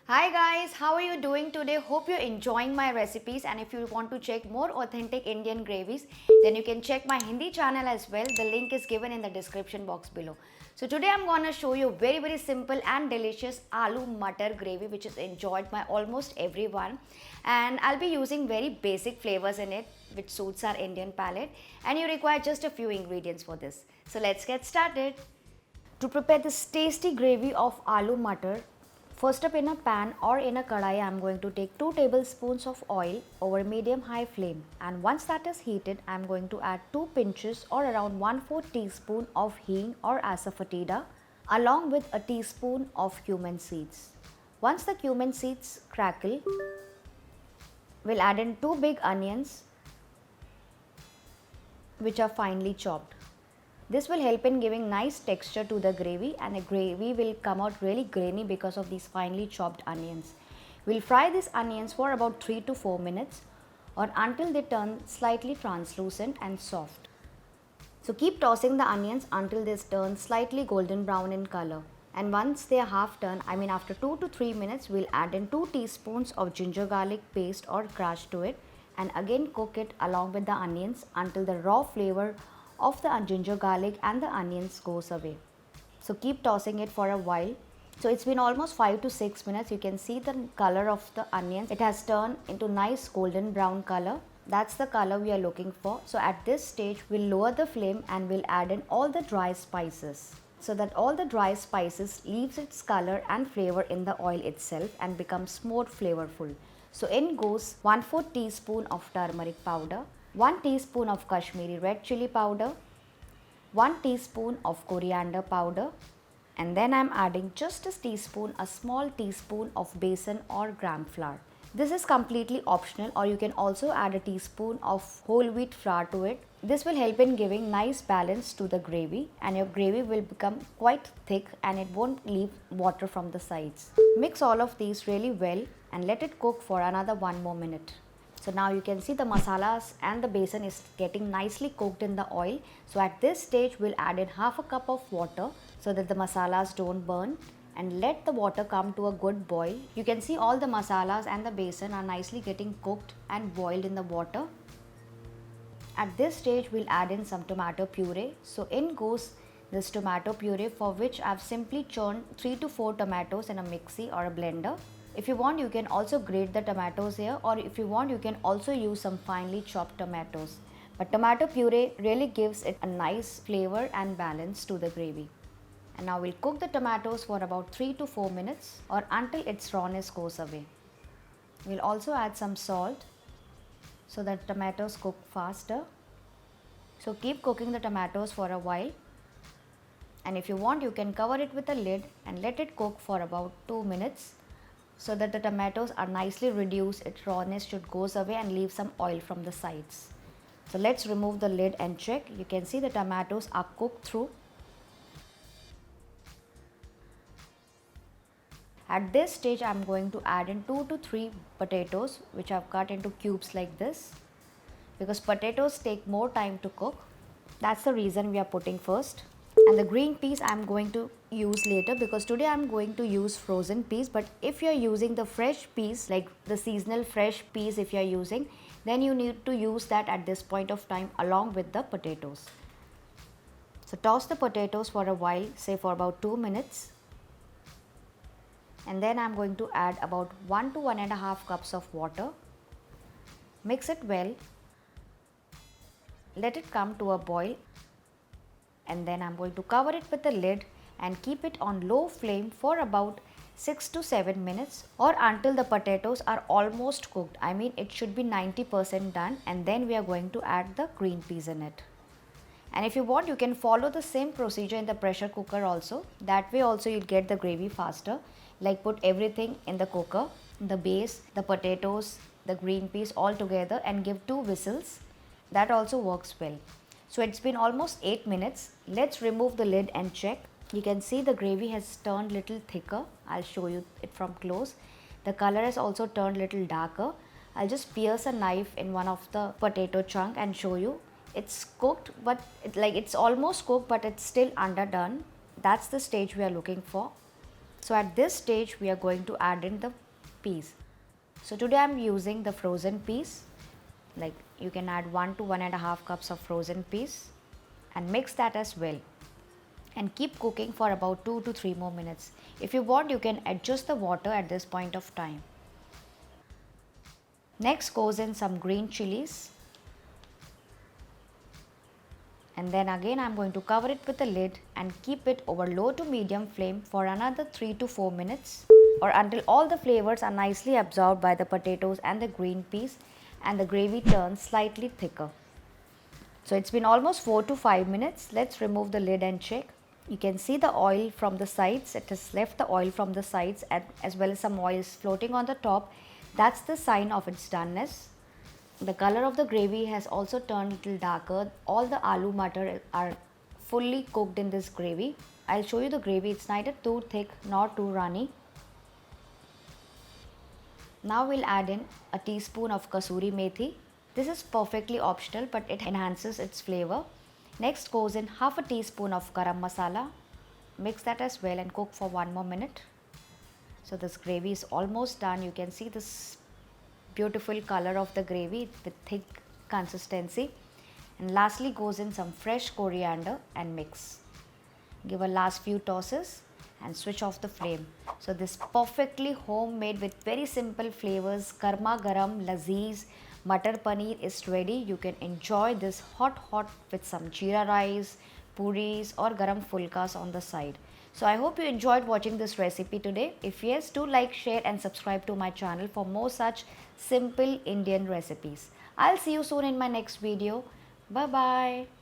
Hi guys, how are you doing today? Hope you're enjoying my recipes, and if you want to check more authentic Indian gravies, then you can check my Hindi channel as well. The link is given in the description box below. So today I'm gonna show you very simple and delicious aloo matar gravy, which is enjoyed by almost everyone, and I'll be using very basic flavors in it which suits our Indian palate, and you require just a few ingredients for this. So let's get started. To prepare this tasty gravy of aloo matar, first up in a pan or in a kadai, I am going to take 2 tablespoons of oil over medium high flame, and once that is heated, I am going to add 2 pinches or around 1/4 teaspoon of hing or asafoetida along with a teaspoon of cumin seeds. Once the cumin seeds crackle, we'll add in 2 big onions which are finely chopped. This will help in giving nice texture to the gravy, and the gravy will come out really grainy because of these finely chopped onions. We'll fry these onions for about 3 to 4 minutes or until they turn slightly translucent and soft. So keep tossing the onions until they turn slightly golden brown in color. And once they are half done, after 2 to 3 minutes, we'll add in 2 teaspoons of ginger garlic paste or crush to it, and again cook it along with the onions until the raw flavor of the ginger garlic and the onions goes away. So keep tossing it for a while. So it's been almost 5 to 6 minutes. You can see the color of the onions. It has turned into nice golden brown color. That's the color we are looking for. So at this stage, we'll lower the flame and we'll add in all the dry spices, so that all the dry spices leaves its color and flavor in the oil itself and becomes more flavorful. So in goes 1/4 teaspoon of turmeric powder, 1 teaspoon of Kashmiri red chili powder, 1 teaspoon of coriander powder, and then I'm adding just a small teaspoon of besan or gram flour. This is completely optional, or you can also add a teaspoon of whole wheat flour to it. This will help in giving nice balance to the gravy, and your gravy will become quite thick and it won't leave water from the sides. Mix all of these really well and let it cook for another 1 more minute. So now you can see the masalas and the besan is getting nicely cooked in the oil. So at this stage, we'll add in half a cup of water so that the masalas don't burn, and let the water come to a good boil. You can see all the masalas and the besan are nicely getting cooked and boiled in the water. At this stage, we'll add in some tomato puree. So in goes this tomato puree, for which I've simply churned 3 to 4 tomatoes in a mixie or a blender. If you want, you can also grate the tomatoes here, or if you want, you can also use some finely chopped tomatoes. But tomato puree really gives it a nice flavor and balance to the gravy. And now we'll cook the tomatoes for about 3 to 4 minutes or until its rawness goes away. We'll also add some salt so that tomatoes cook faster. So keep cooking the tomatoes for a while. And if you want, you can cover it with a lid and let it cook for about 2 minutes so that the tomatoes are nicely reduced. Its rawness should goes away and leave some oil from the sides. So let's remove the lid and check. You can see the tomatoes are cooked through. At this stage, I'm going to add in 2 to 3 potatoes which I've cut into cubes like this, because potatoes take more time to cook. That's the reason we are putting first. And the green peas I'm going to use later, because today I'm going to use frozen peas. But if you're using the fresh peas, like the seasonal fresh peas if you're using, then you need to use that at this point of time along with the potatoes. So toss the potatoes for a while, say for about 2 minutes. And then I'm going to add about 1 to 1.5 cups of water. Mix it well. Let it come to a boil. And then I'm going to cover it with a lid and keep it on low flame for about 6 to 7 minutes or until the potatoes are almost cooked. It should be 90% done, and then we are going to add the green peas in it. And if you want, you can follow the same procedure in the pressure cooker also. That way also you'll get the gravy faster. Like put everything in the cooker, the base, the potatoes, the green peas all together and give 2 whistles. That also works well. So it's been almost 8 minutes. Let's remove the lid and check. You can see the gravy has turned little thicker. I'll show you it from close. The color has also turned little darker. I'll just pierce a knife in one of the potato chunk and show you. It's cooked, but it's almost cooked, but it's still underdone. That's the stage we are looking for. So at this stage we are going to add in the peas. So today I am using the frozen peas. Like you can add 1 to 1.5 cups of frozen peas and mix that as well, and keep cooking for about 2 to 3 more minutes. If you want, you can adjust the water at this point of time. Next goes in some green chilies, and then again I am going to cover it with a lid and keep it over low to medium flame for another 3 to 4 minutes, or until all the flavors are nicely absorbed by the potatoes and the green peas and the gravy turns slightly thicker. So it's been almost 4 to 5 minutes. Let's remove the lid and check. You can see the oil from the sides. It has left the oil from the sides, as well as some oil is floating on the top. That's the sign of its doneness. The color of the gravy has also turned a little darker. All the aloo matar are fully cooked in this gravy. I'll show you the gravy. It's neither too thick nor too runny. Now we'll add in a teaspoon of kasuri methi. This is perfectly optional, but it enhances its flavor. Next goes in half a teaspoon of garam masala. Mix that as well and cook for 1 more minute. So this gravy is almost done. You can see this beautiful color of the gravy with thick consistency. And lastly goes in some fresh coriander and mix. Give a last few tosses and switch off the flame. So this perfectly homemade with very simple flavors, garma garam lazeez Matar paneer is ready. You can enjoy this hot with some jeera rice, puris or garam fulkas on the side. So I hope you enjoyed watching this recipe today. If yes, do like, share and subscribe to my channel for more such simple Indian recipes. I'll see you soon in my next video. Bye bye.